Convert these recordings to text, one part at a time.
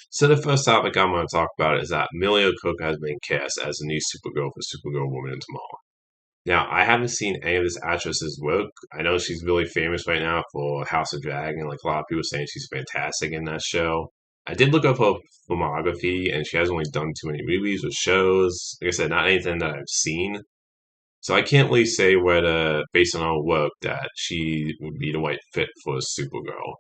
So the first topic I'm going to talk about is that Amelia Cook has been cast as the new Supergirl for Supergirl Woman in Tomorrow. Now, I haven't seen any of this actress's work. I know she's really famous right now for House of Dragon. Like a lot of people saying she's fantastic in that show. I did look up her filmography, and she hasn't really done too many movies or shows. Like I said, not anything that I've seen. So I can't really say whether, based on her work, that she would be the right fit for Supergirl.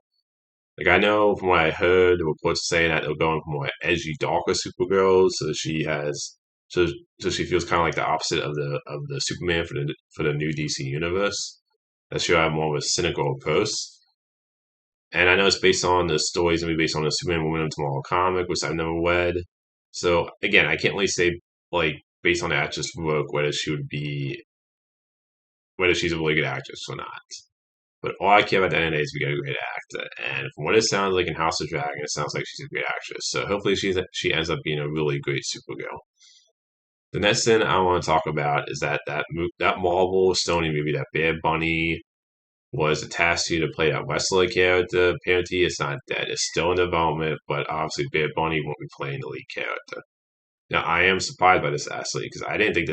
Like I know from what I heard, the reports saying that they're going for more edgy, darker Supergirl, so so she feels kind of like the opposite of the Superman for the new DC universe. That she'll have more of a cynical approach. And I know it's based on the stories and based on the Superman Woman of Tomorrow comic, which I've never read. So again, I can't really say like based on the actress work whether she's a really good actress or not. But all I care about at the end of the day is we got a great actor. And from what it sounds like in House of Dragon, it sounds like she's a great actress. So hopefully she ends up being a really great Supergirl. The next thing I want to talk about is that Marvel Sony movie, that Bad Bunny was attached to play that Wesley character. Apparently, it's not dead. It's still in development, but obviously Bad Bunny won't be playing the lead character. Now, I am surprised by this actually because I didn't think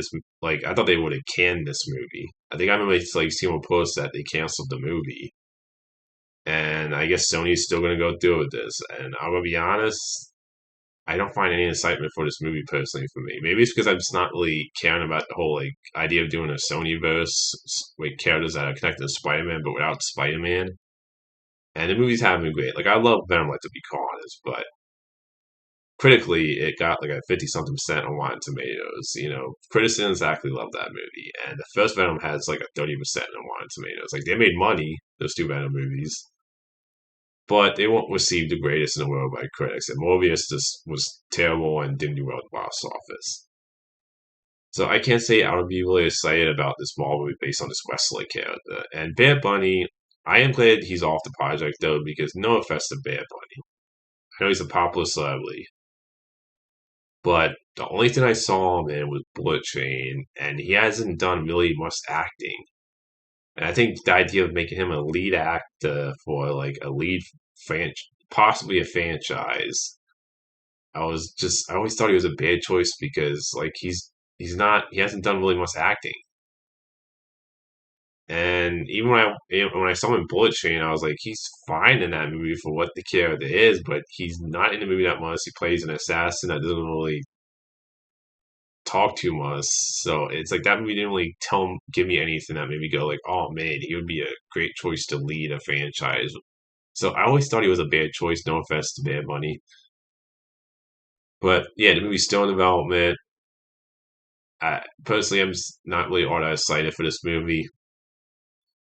I thought they would have canned this movie. I think I remember seeing a post that they canceled the movie, and I guess Sony's still going to go through with this. And I'm going to be honest, I don't find any excitement for this movie personally for me. Maybe it's because I'm just not really caring about the whole idea of doing a Sony verse with characters that are connected to Spider-Man but without Spider-Man. And the movie's having been great. Like I love Venom, like to be honest, but critically, it got like a 50 something percent on Rotten Tomatoes. Critics actually love that movie. And the first Venom has like a 30% on Rotten Tomatoes. Like they made money, those two Venom movies, but they weren't received the greatest in the world by critics. And Morbius just was terrible and didn't do well at the box office. So I can't say I would be really excited about this Marvel movie based on this Wesley character. And Bad Bunny, I am glad he's off the project though, because no offense to Bad Bunny. I know he's a popular celebrity, but the only thing I saw him in was Bullet Train, and he hasn't done really much acting. And I think the idea of making him a lead actor for like a lead possibly a franchise, I always thought he was a bad choice because like he hasn't done really much acting. And even when I saw him in Bullet Train, I was like, he's fine in that movie for what the character is, but he's not in the movie that much. He plays an assassin that doesn't really talk too much. So it's like that movie didn't really give me anything that made me go like, oh man, he would be a great choice to lead a franchise. So I always thought he was a bad choice. No offense to Bad Bunny, but yeah, the movie's still in development. Personally, I'm just not really all that excited for this movie.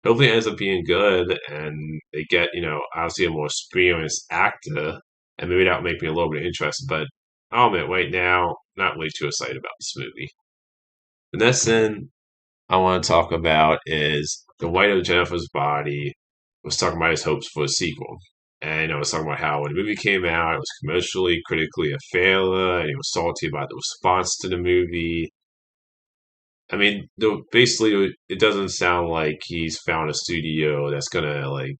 Hopefully, it ends up being good, and they get obviously a more experienced actor, and maybe that will make me a little bit interested. But I'll admit, right now, not really too excited about this movie. The next thing I want to talk about is the writer of Jennifer's Body was talking about his hopes for a sequel. And I was talking about how when the movie came out, it was commercially, critically a failure, and he was salty about the response to the movie. I mean, basically, it doesn't sound like he's found a studio that's gonna like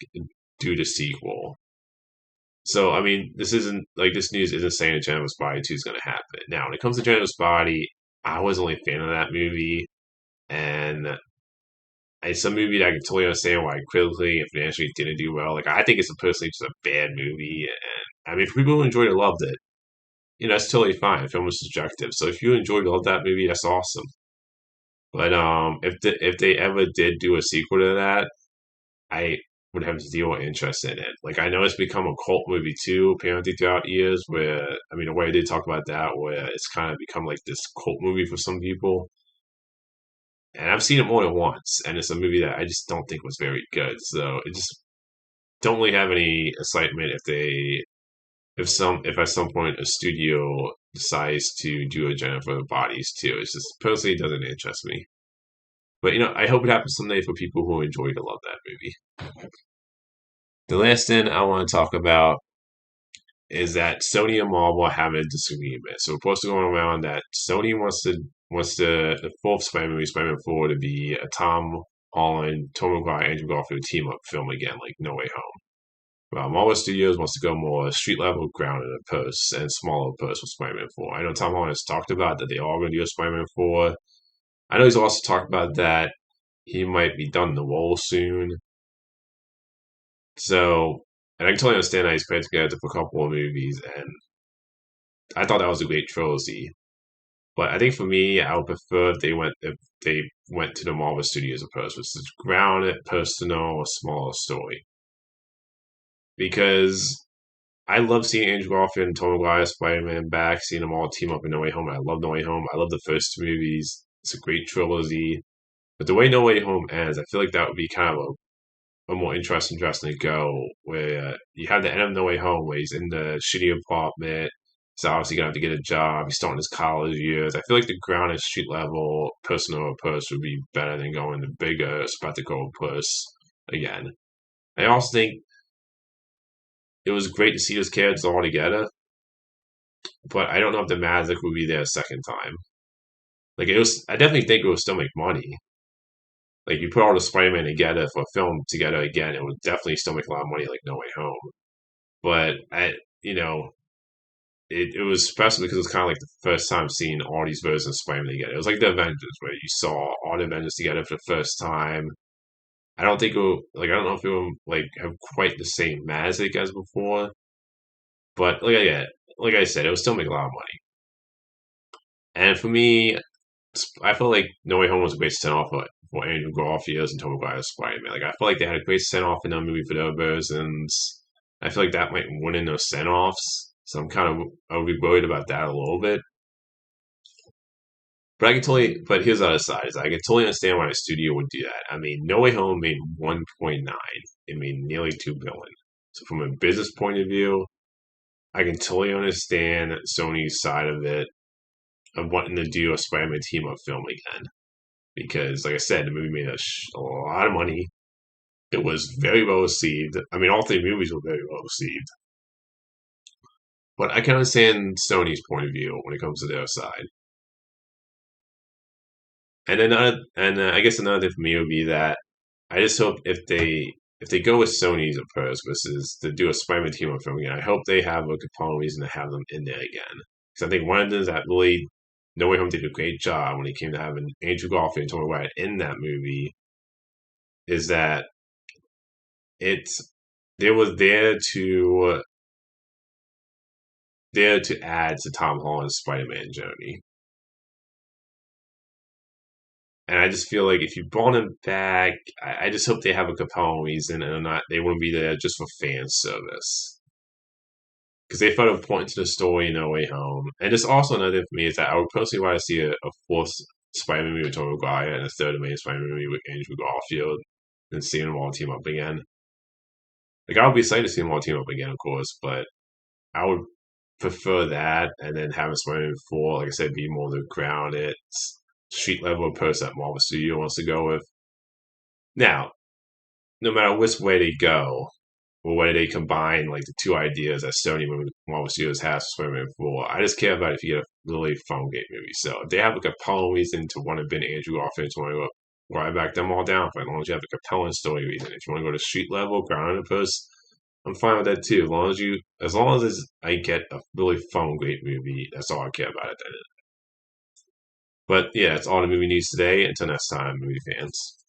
do the sequel. So, I mean, this news isn't saying that Jennifer's Body 2 is gonna happen. Now, when it comes to Jennifer's Body, I was only a fan of that movie, and it's a movie that I can totally understand why critically and financially it didn't do well. Like, I think it's personally just a bad movie, and I mean, for people who enjoyed it, loved it, that's totally fine. Film is subjective. So if you enjoyed all that movie, that's awesome. But if they ever did do a sequel to that, I would have zero interest in it. Like I know it's become a cult movie too, apparently throughout years. Where I mean, the way I did talk about that, where it's kind of become like this cult movie for some people. And I've seen it more than once, and it's a movie that I just don't think was very good. So it just don't really have any excitement if at some point a studio decides to do a Jennifer Bodies too. It's just personally doesn't interest me. But I hope it happens someday for people who enjoy to love that movie. The last thing I want to talk about is that Sony and Marvel are having a disagreement. So reports are going around that Sony wants the fourth Spider-Man movie, Spider-Man 4, to be a Tom Holland, Tom McGuire, Andrew Garfield team up film again, like No Way Home. Well, Marvel Studios wants to go more street level grounded posts and smaller posts with Spider-Man 4. I know Tom Holland has talked about that they are going to do a Spider-Man 4. I know he's also talked about that he might be done the role soon. So, and I can totally understand that he's put together for a couple of movies, and I thought that was a great trilogy. But I think for me, I would prefer if they went to the Marvel Studios approach, which is grounded, personal, a smaller story. Because I love seeing Andrew Garfield and Tobey Maguire Spider-Man back, seeing them all team up in No Way Home. I love No Way Home. I love the first two movies. It's a great trilogy. But the way No Way Home ends, I feel like that would be kind of a more interesting dressing to go, where you have the end of No Way Home, where he's in the shitty apartment. He's obviously gonna have to get a job. He's starting his college years. I feel like the grounded street level personal approach would be better than going the bigger spectacle approach again. I also think it was great to see those kids all together, but I don't know if the magic would be there a second time. Like it was, I definitely think it would still make money. Like you put all the Spider-Man together for a film together again, it would definitely still make a lot of money, like No Way Home. But you know, it was special because it was kind of like the first time seeing all these versions of Spider-Man together. It was like the Avengers, where you saw all the Avengers together for the first time. I don't think it will, like, I don't know if it will like have quite the same magic as before, but like I said, it will still make a lot of money. And for me, I feel like No Way Home was a great send off for Andrew Garfield and Tobey Maguire's Spider-Man. Like I feel like they had a great send off in that movie for their versions. I feel like that might win in those send offs. So I would be worried about that a little bit. But but here's the other side is I can totally understand why a studio would do that. I mean, No Way Home made 1.9. It made nearly 2 billion. So from a business point of view, I can totally understand Sony's side of it of wanting to do a Spider-Man team up film again. Because, like I said, the movie made a lot of money. It was very well received. I mean, all three movies were very well received. But I can understand Sony's point of view when it comes to their side. And then, I guess another thing for me would be that I just hope if they go with Sony's approach versus to do a Spider-Man team up film again, I hope they have a compelling reason to have them in there again. Because I think one of the things that really No Way Home did a great job when it came to having Andrew Garfield and Tobey Maguire in that movie is that it's they was there to add to Tom Holland's Spider-Man journey. And I just feel like if you brought him back, I just hope they have a compelling reason and not they wouldn't be there just for fan service. Because they felt important to the story in No Way Home. And there's also another thing for me is that I would personally want to see a fourth Spider-Man movie with Tobey Maguire and a third main Spider-Man movie with Andrew Garfield and seeing them all team up again. Like I would be excited to see them all team up again, of course, but I would prefer that and then having Spider-Man 4, like I said, be more the grounded street level approach that Marvel Studio wants to go with. Now, no matter which way they go, or whether they combine like the two ideas that Sony and Marvel Studios has for Spider-Man 4, I just care about if you get a really fun great movie. So if they have like a compelling reason to want to bend Andrew Garfield to want to go, well, I back them all down for as long as you have a compelling story reason. If you want to go to street level, grounded approach, I'm fine with that too. As long as I get a really fun, great movie, that's all I care about at the end. But yeah, that's all the movie news today. Until next time, movie fans.